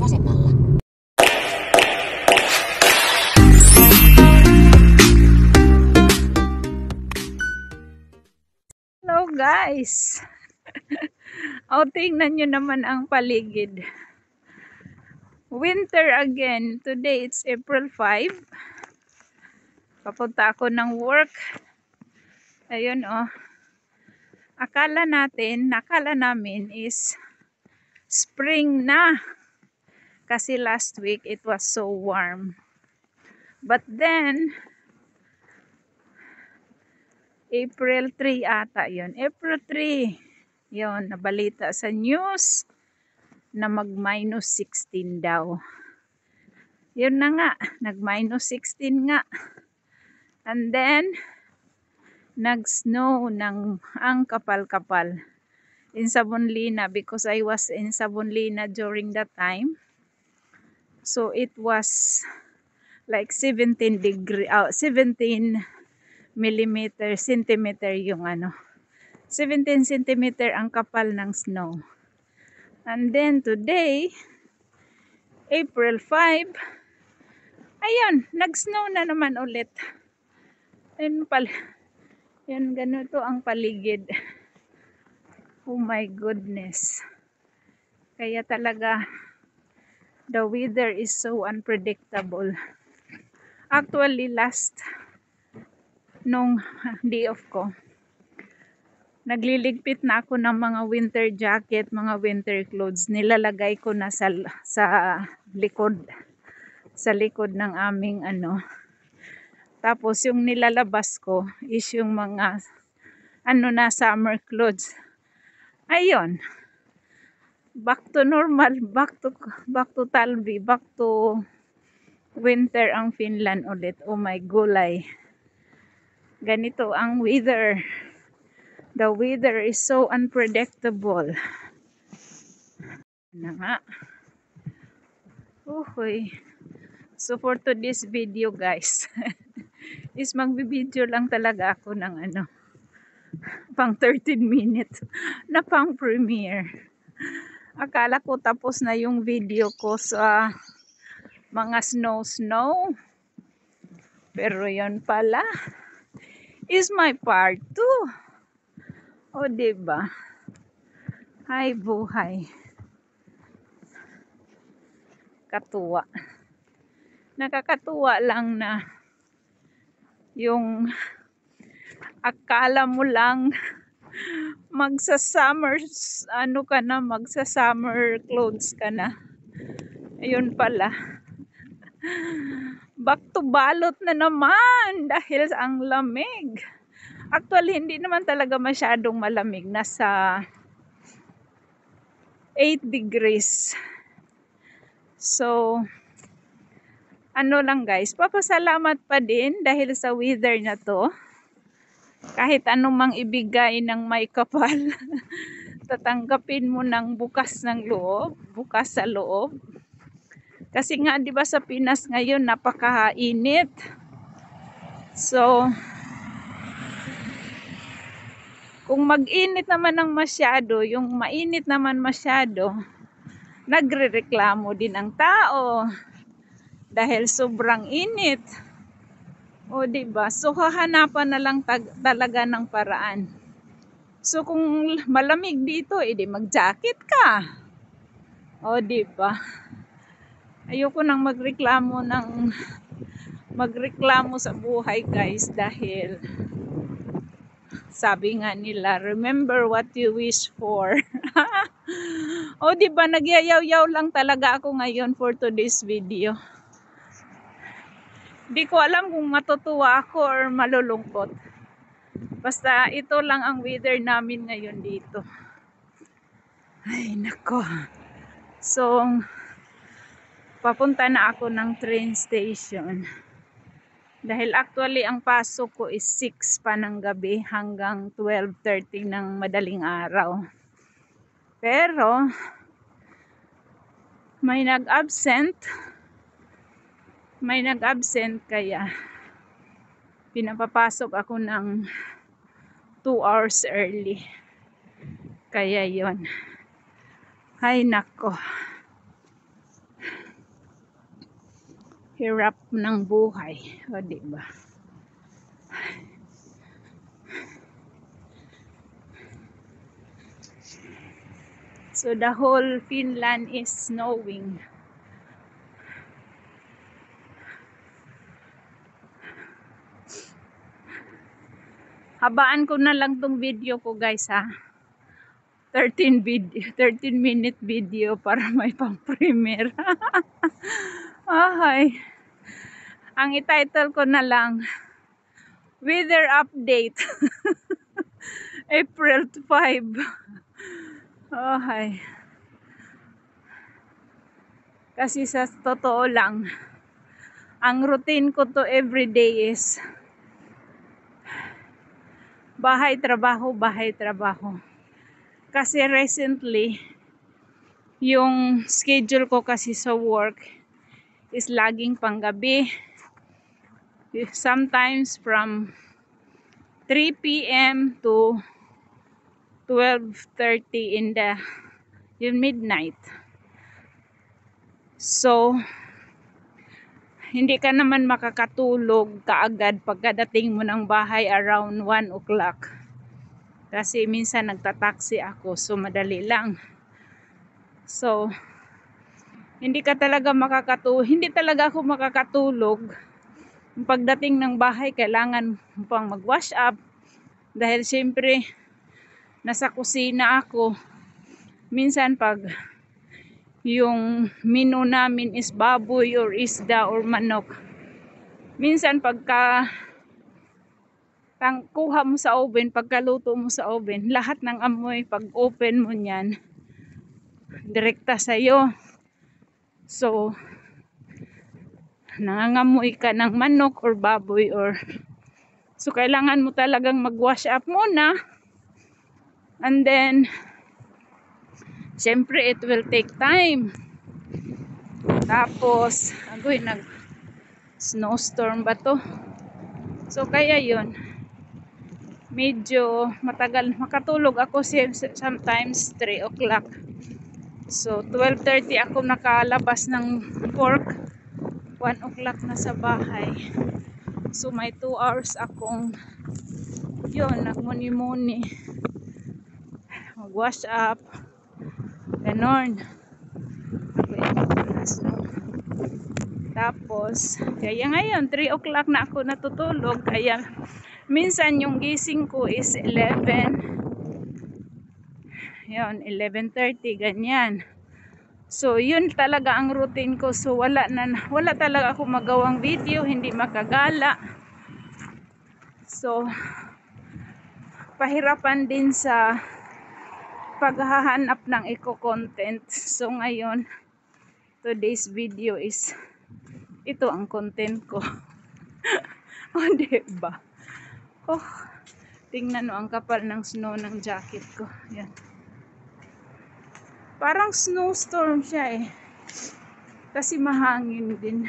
vasemmalla. Hello guys! O, tingnan nyo naman ang paligid. Winter again. Today it's April 5. Papunta ako ng work. Ayun oh. Akala namin is spring na. Kasi last week it was so warm. But then April 3 ata yun. April 3. Yun, nabalita sa news na mag-minus 16 daw. Yun na nga, nag-minus 16 nga. And then, nag-snow ng ang kapal-kapal in Sabonlina because I was in Sabonlina during that time. So, it was like 17 centimeter yung 17 centimeter ang kapal ng snow. And then today, April 5, ayun, nag-snow na naman ulit. Ayun pala, yan ganito ang paligid. Oh my goodness. Kaya talaga, the weather is so unpredictable. Actually, nung day off ko, nagliligpit na ako ng mga winter jacket, mga winter clothes. Nilalagay ko na sa likod ng aming Tapos yung nilalabas ko is yung mga na summer clothes. Ayun. Back to normal, back to Talvi, back to winter ang Finland ulit. Oh my gulay. Ganito ang weather. The weather is so unpredictable. Na nga. Uy. So for today's video guys, is magbibideo lang talaga ako ng pang 13 minutes na pang premiere. Akala ko tapos na yung video ko sa mga snow. Pero yon pala is my part 2. O diba? Ay buhay. Katuwa. Nakakatuwa lang na yung akala mo lang magsa-summer magsa-summer clothes ka na. Ayun pala. Back to balot na naman dahil ang lamig. Actually, hindi naman talaga masyadong malamig. Nasa 8 degrees. So, lang guys, papasalamat pa din dahil sa weather na to. Kahit anumang ibigay ng may kapal, tatanggapin mo ng bukas sa loob. Kasi nga, di ba sa Pinas ngayon, napakainit. So, kung mag-init naman ng masyado, yung mainit naman masyado, nagrereklamo din ang tao dahil sobrang init. O diba? So hahanapan na lang talaga ng paraan. So kung malamig dito, edi mag-jacket ka. O diba? Ayoko nang magreklamo sa buhay guys dahil sabi nga nila, remember what you wish for. O diba, nagyayaw-yaw lang talaga ako ngayon for today's video. Di ko alam kung matutuwa ako or malulungkot. Basta ito lang ang weather namin ngayon dito. Ay nako. So, papunta na ako ng train station. Dahil actually ang pasok ko is 6 pa ng gabi hanggang 12:30 ng madaling araw. Pero may nag-absent kaya pinapapasok ako ng 2 hours early. Kaya yon. Ay nako. hirap ng buhay. O, diba? So the whole Finland is snowing. Habaan ko na lang tong video ko, guys, ha. 13-minute video para may pang-premiere. Okay. Ang i-title ko na lang, Weather Update. April 5. Okay. Kasi sa totoo lang, ang routine ko to everyday is bahay, trabaho, bahay, trabaho. Kasi recently, yung schedule ko kasi sa work is laging panggabi. Sometimes from 3 p.m. to 12:30 in the midnight. So, hindi ka naman makakatulog kaagad pagkadating mo ng bahay around 1 o'clock. Kasi minsan nagtataksi ako, so madali lang. So, hindi talaga ako makakatulog. Pagdating ng bahay, kailangan pang mag-wash up. Dahil siyempre, nasa kusina ako. Minsan pag yung menu namin is baboy or isda or manok. Minsan pagka kuha mo sa oven, pagkaluto mo sa oven, lahat ng amoy pag open mo niyan, direkta sa'yo. So, nangangamoy ka ng manok or baboy so kailangan mo talagang mag-wash up muna. And then, siyempre, it will take time. Tapos, snowstorm ba to? So, kaya yun. Medyo matagal. Makatulog ako sometimes 3 o'clock. So, 12:30 ako nakalabas ng work. 1 o'clock na sa bahay. So, may 2 hours akong nagmuni-muni. Mag-wash up. Ganon. Tapos, kaya ngayon, 3 o'clock na ako natutulog. Kaya, minsan yung gising ko is 11. 11:30, ganyan. So, yun talaga ang routine ko. So, wala talaga ako magawang video, hindi makagala. So, pahirapan din sa paghahanap ng eco-content. So, ngayon, today's video is ito ang content ko. O, diba? Oh, tingnan mo ang kapal ng snow ng jacket ko. Yan. Parang snowstorm siya eh. Kasi mahangin din.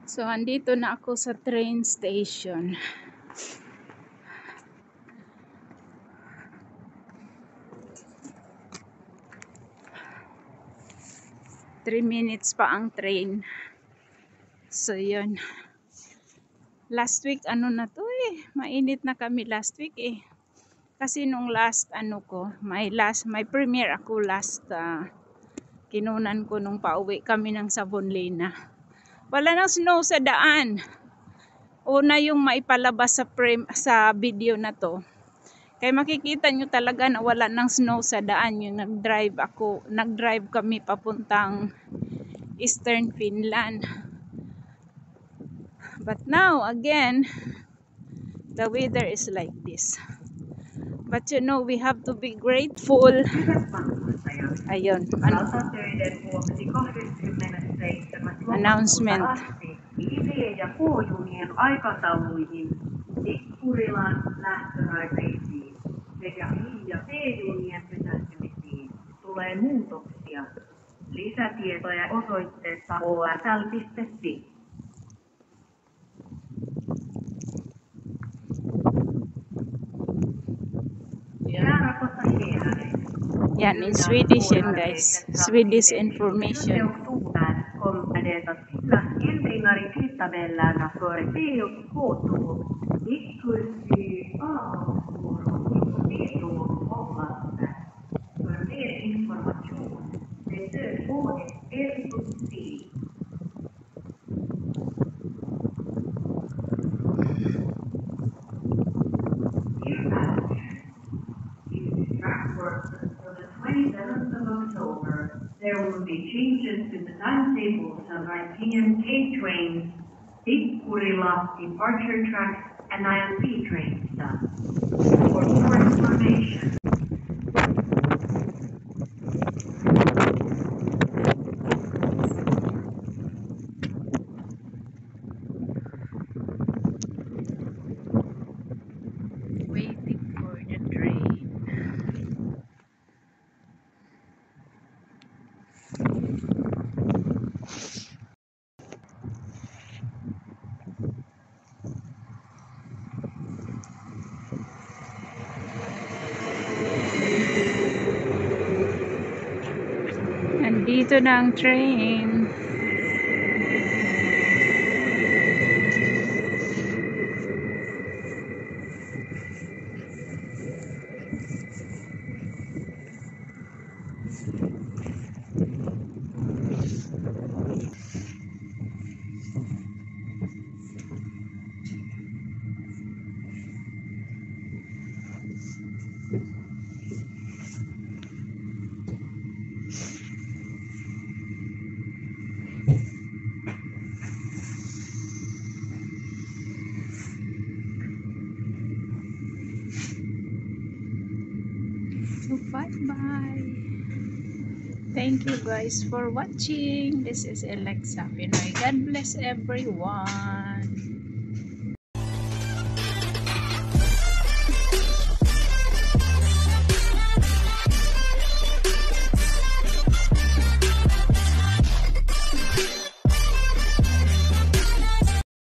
So, andito na ako sa train station. Three minutes pa ang train. So, yun. Last week, na to eh. Mainit na kami last week eh. Kasi nung last, may premiere ako last, kinunan ko nung pauwi kami ng Savonlinna. Wala nang snow sa daan. Una yung maipalabas sa video na to. Kaya makikita nyo talaga na wala nang snow sa daan. Yung nag-drive kami papuntang Eastern Finland. But now, again, the weather is like this. But we have to be grateful. Ayun. Announcement. I- ja K-junien aikatauluihin, Tikkurilan lähtöraiteisiin sekä I- ja T-junien pysähtymisiin tulee muutoksia. Lisätietoja osoitteessa osl.fi. Jäärakossa Heinänen. Yan, in Swedish yan guys. Swedish 7 information. oktober kommer det att finnas ändringar i tidtabellerna för B och K-tåg. Veckorsby A-morgon och B-tåg avlastas. För mer information besök HSL.se. For the 27th of October, there will be changes to the timetables of our TNK trains, Tikkurila departure tracks, and IMP train stuff. For more information, Waiting for the train. Nandito na ang train. So bye-bye. Thank you guys for watching. This is Alexa Pinoy. God bless everyone.